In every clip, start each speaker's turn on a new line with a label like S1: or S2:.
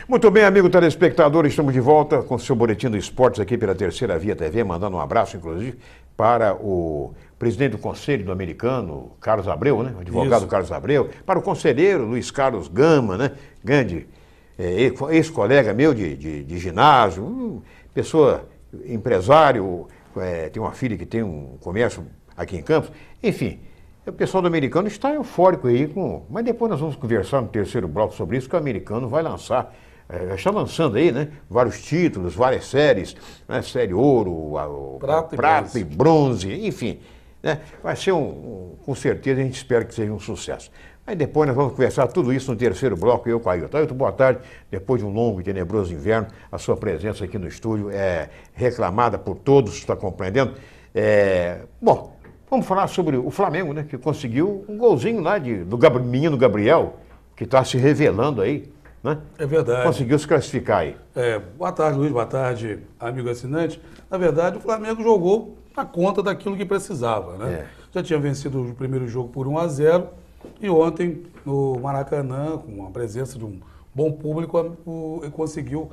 S1: Muito bem, amigo telespectador, estamos de volta com o seu Boletim do Esportes aqui pela Terceira Via TV, mandando um abraço, inclusive, para o presidente do Conselho do Americano, Carlos Abreu, né? O advogado
S2: Isso.
S1: Carlos Abreu, para o conselheiro Luiz Carlos Gama, né? Grande ex-colega meu de ginásio, pessoa, empresário, tem uma filha que tem um comércio aqui em Campos, enfim. O pessoal do Americano está eufórico aí, mas depois nós vamos conversar no terceiro bloco sobre isso, que o Americano vai lançar, já está lançando aí, né? Vários títulos, várias séries, né? Série Ouro, Prata e Bronze, enfim. Né? Vai ser com certeza, a gente espera que seja um sucesso. Aí depois nós vamos conversar tudo isso no terceiro bloco, eu com Ailton. Ailton, boa tarde. Depois de um longo e tenebroso inverno, a sua presença aqui no estúdio é reclamada por todos, está compreendendo? Bom, vamos falar sobre o Flamengo, né? Que conseguiu um golzinho lá do menino Gabriel, que está se revelando aí, né?
S2: É verdade.
S1: Conseguiu se classificar aí.
S2: Boa tarde, Luiz. Boa tarde, amigo assinante. Na verdade, o Flamengo jogou na conta daquilo que precisava, né? Já tinha vencido o primeiro jogo por 1-0 e ontem, no Maracanã, com a presença de um bom público, conseguiu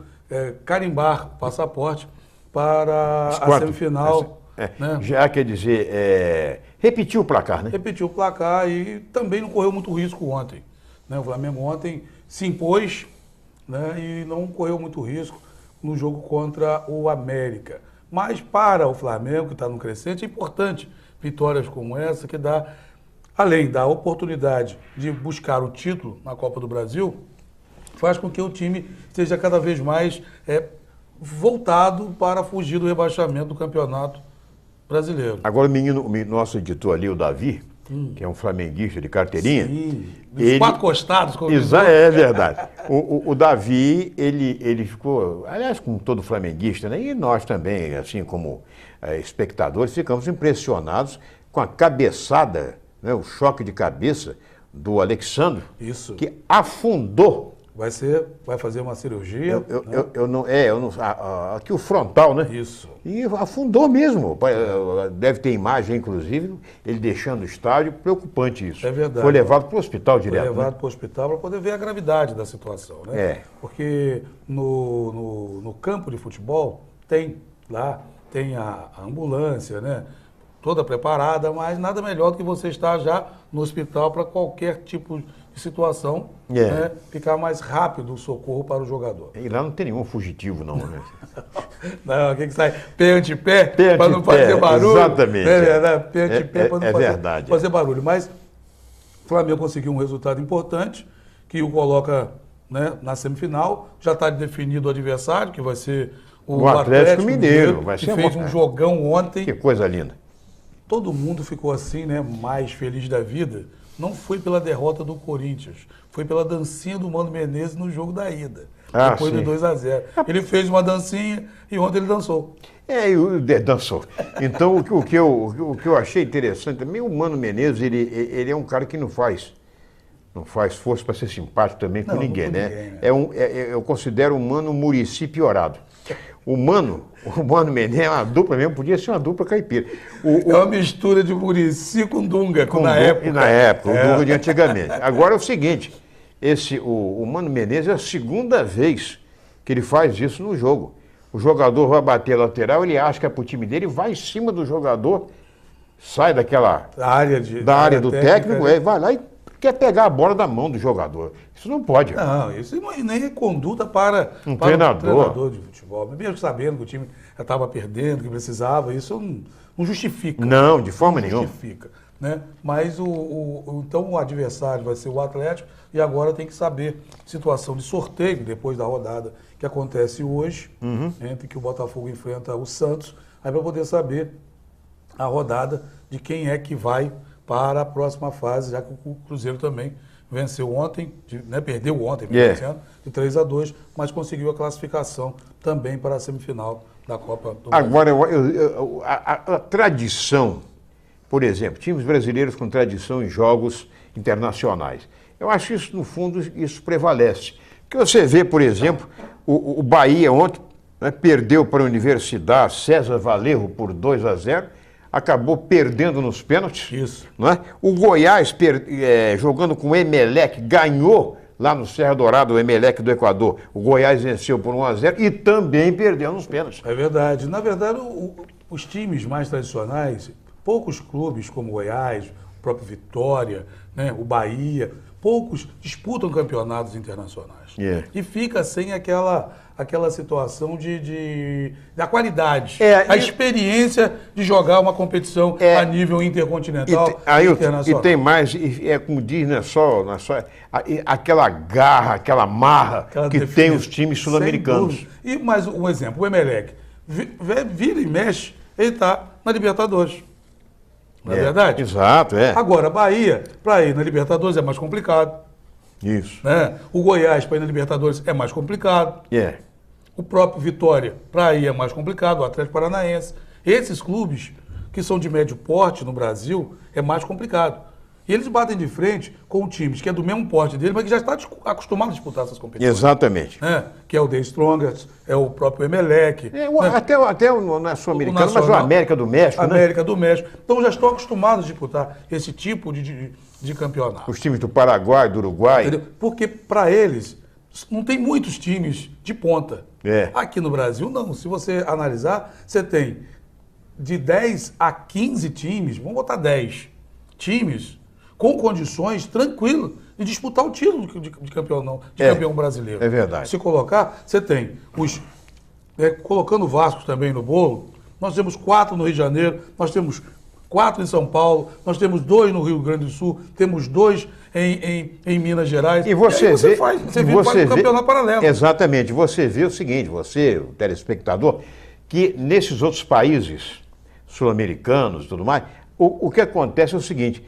S2: carimbar o passaporte para a semifinal.
S1: Né? Já quer dizer, repetiu o placar, né?
S2: Repetiu o placar e também não correu muito risco ontem, né? O Flamengo ontem se impôs, né? E não correu muito risco no jogo contra o América. Mas para o Flamengo, que está no crescente, é importante vitórias como essa, que dá, além da oportunidade de buscar o título na Copa do Brasil, faz com que o time esteja cada vez mais voltado para fugir do rebaixamento do campeonato brasileiro.
S1: Agora o nosso editor ali, o Davi, que é um flamenguista de carteirinha.
S2: Sim, dos 4 costados.
S1: É verdade. O Davi, ele ficou, aliás, como todo flamenguista, né? E nós também, assim como espectadores, ficamos impressionados com a cabeçada, né? O choque de cabeça do Alexandre, que afundou.
S2: Vai fazer uma cirurgia.
S1: Aqui o frontal, né?
S2: Isso.
S1: E afundou mesmo. Deve ter imagem, inclusive, ele deixando o estádio, preocupante isso.
S2: É verdade.
S1: Foi levado para o hospital direto.
S2: Foi levado para o hospital para poder ver a gravidade da situação, né? Porque no campo de futebol tem a ambulância, né? Toda preparada, mas nada melhor do que você estar já no hospital para qualquer tipo de situação, né? Ficar mais rápido o socorro para o jogador.
S1: E lá não tem nenhum fugitivo, não, né?
S2: Não, aqui que sai pé ante pé, para não fazer barulho.
S1: Exatamente.
S2: Pé ante pé, para não fazer barulho. Mas o Flamengo conseguiu um resultado importante, que o coloca, né, na semifinal. Já está definido o adversário, que vai ser o Atlético Mineiro, que fez um jogão ontem.
S1: Que coisa linda.
S2: Todo mundo ficou assim, né, mais feliz da vida. Não foi pela derrota do Corinthians, foi pela dancinha do Mano Menezes no jogo da ida, depois de 2-0. Ele fez uma dancinha e ontem ele dançou.
S1: Dançou. Então, o que eu achei interessante também, o Mano Menezes, ele é um cara que não faz força para ser simpático também com ninguém, né? Eu considero o Mano Muricy piorado. O Mano Menezes é uma dupla mesmo, podia ser uma dupla caipira.
S2: É uma mistura de Muricy com Dunga, na época.
S1: E na época, o Dunga de antigamente. Agora é o seguinte, o Mano Menezes é a segunda vez que ele faz isso no jogo. O jogador vai bater a lateral, ele acha que é pro time dele, vai em cima do jogador, sai da área do técnico, vai lá e quer pegar a bola da mão do jogador. Isso não pode.
S2: Não, isso nem é conduta para
S1: um treinador
S2: de futebol. Mesmo sabendo que o time já estava perdendo, que precisava, isso não justifica.
S1: Não, de forma nenhuma.
S2: Justifica, né? Mas então o adversário vai ser o Atlético e agora tem que saber situação de sorteio, depois da rodada que acontece hoje, entre que o Botafogo enfrenta o Santos, aí para poder saber a rodada de quem é que vai para a próxima fase, já que o Cruzeiro também venceu ontem, perdeu ontem, de 3-2, mas conseguiu a classificação também para a semifinal da Copa do Brasil.
S1: Agora, a tradição, por exemplo, times brasileiros com tradição em jogos internacionais, eu acho que isso, no fundo, isso prevalece. Porque você vê, por exemplo, o Bahia ontem, né, perdeu para a Universidade César Valerro por 2-0, acabou perdendo nos pênaltis.
S2: Isso.
S1: Não é? O Goiás, jogando com o Emelec, ganhou lá no Serra Dourada, o Emelec do Equador. O Goiás venceu por 1-0 e também perdeu nos pênaltis.
S2: É verdade. Na verdade, os times mais tradicionais, poucos clubes como o Goiás, o próprio Vitória, né, o Bahia, poucos disputam campeonatos internacionais.
S1: Yeah.
S2: E fica sem aquela situação da qualidade, a experiência de jogar uma competição a nível intercontinental e internacional.
S1: E tem mais, como diz, não é só aquela garra, aquela marra que tem os times sul-americanos.
S2: E mais um exemplo, o Emelec, vira e mexe, ele está na Libertadores. Não é verdade?
S1: Exato, é.
S2: Agora, Bahia, para ir na Libertadores é mais complicado.
S1: Isso.
S2: Né? O Goiás, para ir na Libertadores, é mais complicado. O próprio Vitória, para ir é mais complicado, o Atlético Paranaense. Esses clubes, que são de médio porte no Brasil, é mais complicado. E eles batem de frente com times que é do mesmo porte dele, mas que já está acostumado a disputar essas competições.
S1: Exatamente.
S2: Que é o The Strongest, é o próprio Emelec.
S1: Até não é sul-americano, mas o América do México.
S2: América do México. Então já estão acostumados a disputar esse tipo de campeonato.
S1: Os times do Paraguai, do Uruguai.
S2: Entendeu? Porque para eles não tem muitos times de ponta. Aqui no Brasil, não. Se você analisar, você tem de 10 a 15 times, vamos botar 10 times com condições tranquilas de disputar o título de campeão brasileiro.
S1: É verdade.
S2: Se colocar, você tem colocando o Vasco também no bolo, nós temos 4 no Rio de Janeiro, nós temos 4 em São Paulo, nós temos 2 no Rio Grande do Sul, temos 2 em Minas Gerais.
S1: E você vê
S2: um campeonato paralelo.
S1: Exatamente. Você vê o seguinte, você, o telespectador, que nesses outros países sul-americanos e tudo mais, o que acontece é o seguinte,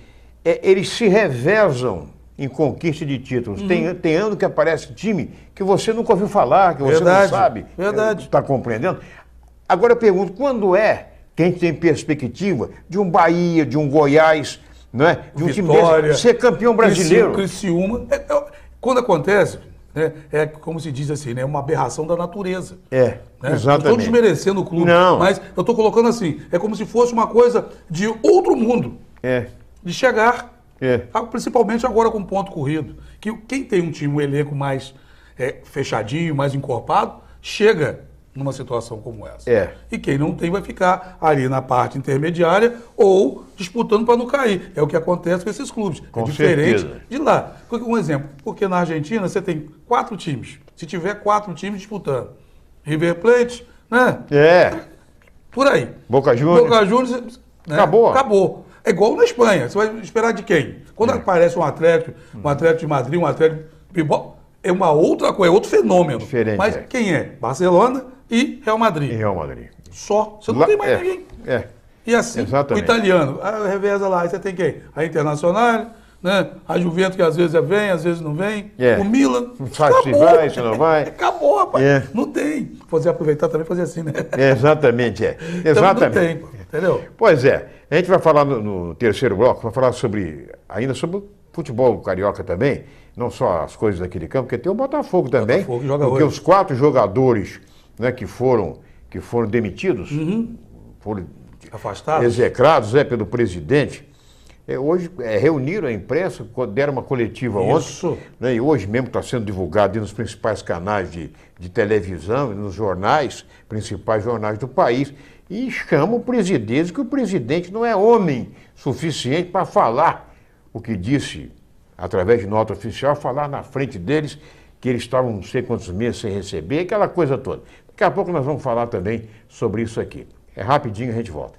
S1: eles se revezam em conquista de títulos. Tem ano que aparece time que você nunca ouviu falar, que você não sabe.
S2: Verdade.
S1: Está compreendendo? Agora eu pergunto, quando que a gente tem perspectiva de um Bahia, de um Goiás, não é? De um
S2: Vitória,
S1: time desse, ser campeão brasileiro?
S2: Criciúma. Quando acontece, é como se diz assim, é uma aberração da natureza.
S1: Exatamente.
S2: Não estou desmerecendo o clube, mas eu estou colocando assim, é como se fosse uma coisa de outro mundo. De chegar, principalmente agora com ponto corrido. Que quem tem um elenco mais fechadinho, mais encorpado, chega numa situação como essa. E quem não tem vai ficar ali na parte intermediária ou disputando para não cair. É o que acontece com esses clubes.
S1: Com
S2: diferente
S1: certeza.
S2: de lá. Um exemplo, porque na Argentina você tem 4 times. Se tiver 4 times disputando, River Plate, né? Por aí.
S1: Boca
S2: Juniors, né?
S1: Acabou.
S2: É igual na Espanha. Você vai esperar de quem? Quando aparece um Atlético de Madrid, um Atlético de Bilbao, é uma outra coisa, é outro fenômeno.
S1: Diferente.
S2: Mas quem é? Barcelona e Real Madrid. Só. Você não tem mais ninguém. E assim,
S1: exatamente.
S2: O italiano, reveza lá, aí você tem quem? A Internacional, né? A Juventus que às vezes vem, às vezes não vem. O Milan.
S1: Sabe se vai, se não vai.
S2: Acabou, rapaz. Não tem. Fazer aproveitar também, fazer assim, né?
S1: Exatamente.
S2: Então não tem, entendeu?
S1: Pois é. A gente vai falar no terceiro bloco, vai falar ainda sobre o futebol carioca também, não só as coisas daquele campo, porque tem o Botafogo também, porque os 4 jogadores, né, que foram demitidos, foram
S2: afastados,
S1: execrados pelo presidente, hoje reuniram a imprensa, deram uma coletiva ontem, né, e hoje mesmo está sendo divulgado nos principais canais de televisão e nos principais jornais do país, e chama o presidente, que o presidente não é homem suficiente para falar o que disse, através de nota oficial, falar na frente deles que eles estavam não sei quantos meses sem receber, aquela coisa toda. Daqui a pouco nós vamos falar também sobre isso aqui. Rapidinho, a gente volta.